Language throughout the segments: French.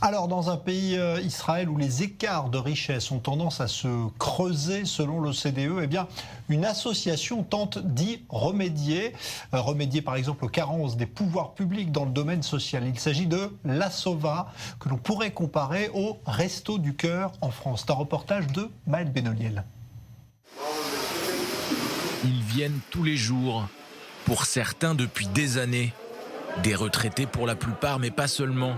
Alors, dans un pays, Israël, où les écarts de richesse ont tendance à se creuser selon l'OCDE, eh bien, une association tente d'y remédier. Remédier, par exemple, aux carences des pouvoirs publics dans le domaine social. Il s'agit de l'Asova, que l'on pourrait comparer au Resto du Cœur en France. C'est un reportage de Maël Benoliel. Ils viennent tous les jours, pour certains depuis des années. Des retraités pour la plupart, mais pas seulement.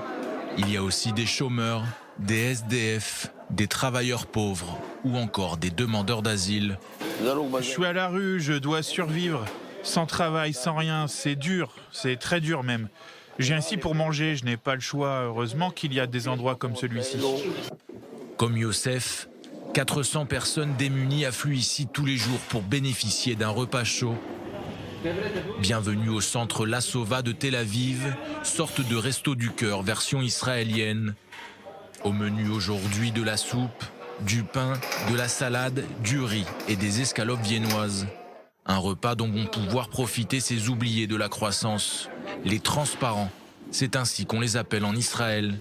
Il y a aussi des chômeurs, des SDF, des travailleurs pauvres ou encore des demandeurs d'asile. Je suis à la rue, je dois survivre. Sans travail, sans rien, c'est dur, c'est très dur même. Je viens ici pour manger, je n'ai pas le choix. Heureusement qu'il y a des endroits comme celui-ci. Comme Youssef, 400 personnes démunies affluent ici tous les jours pour bénéficier d'un repas chaud. Bienvenue au centre l'Asova de Tel Aviv, sorte de resto du cœur version israélienne. Au menu aujourd'hui de la soupe, du pain, de la salade, du riz et des escalopes viennoises. Un repas dont vont pouvoir profiter ces oubliés de la croissance, les transparents. C'est ainsi qu'on les appelle en Israël,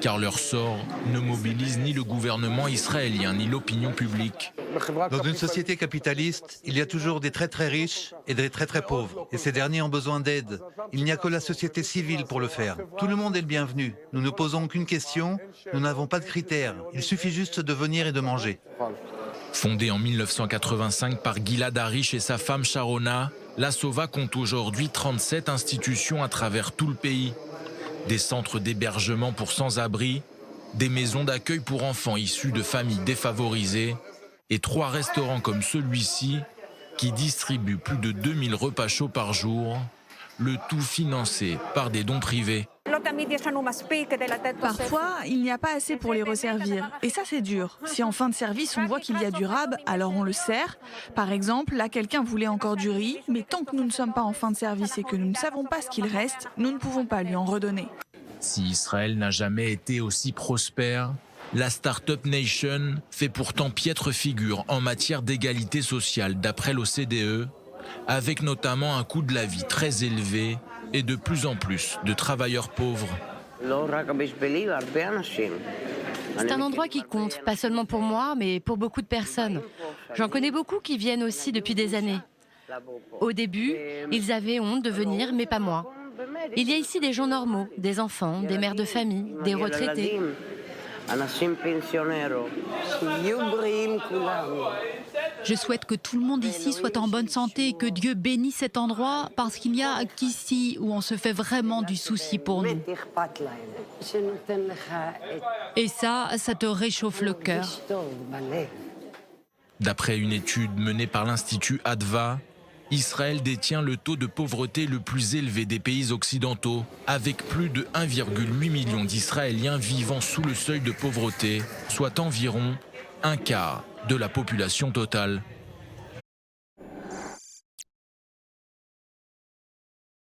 car leur sort ne mobilise ni le gouvernement israélien ni l'opinion publique. Dans une société capitaliste, il y a toujours des très très riches et des très très pauvres. Et ces derniers ont besoin d'aide. Il n'y a que la société civile pour le faire. Tout le monde est le bienvenu. Nous ne posons aucune question, nous n'avons pas de critères. Il suffit juste de venir et de manger. Fondée en 1985 par Gilad Arish et sa femme Sharona, l'Asova compte aujourd'hui 37 institutions à travers tout le pays. Des centres d'hébergement pour sans-abri, des maisons d'accueil pour enfants issus de familles défavorisées et 3 restaurants comme celui-ci qui distribuent plus de 2000 repas chauds par jour, le tout financé par des dons privés. Parfois, il n'y a pas assez pour les resservir. Et ça, c'est dur. Si en fin de service, on voit qu'il y a du rab, alors on le sert. Par exemple, là, quelqu'un voulait encore du riz, mais tant que nous ne sommes pas en fin de service et que nous ne savons pas ce qu'il reste, nous ne pouvons pas lui en redonner. Si Israël n'a jamais été aussi prospère, la Startup Nation fait pourtant piètre figure en matière d'égalité sociale d'après l'OCDE, avec notamment un coût de la vie très élevé et de plus en plus de travailleurs pauvres. C'est un endroit qui compte, pas seulement pour moi, mais pour beaucoup de personnes. J'en connais beaucoup qui viennent aussi depuis des années. Au début, ils avaient honte de venir, mais pas moi. Il y a ici des gens normaux, des enfants, des mères de famille, des retraités. Je souhaite que tout le monde ici soit en bonne santé et que Dieu bénisse cet endroit parce qu'il n'y a qu'ici où on se fait vraiment du souci pour nous. Et ça te réchauffe le cœur. D'après une étude menée par l'Institut Adva, Israël détient le taux de pauvreté le plus élevé des pays occidentaux, avec plus de 1,8 million d'Israéliens vivant sous le seuil de pauvreté, soit environ un quart de la population totale.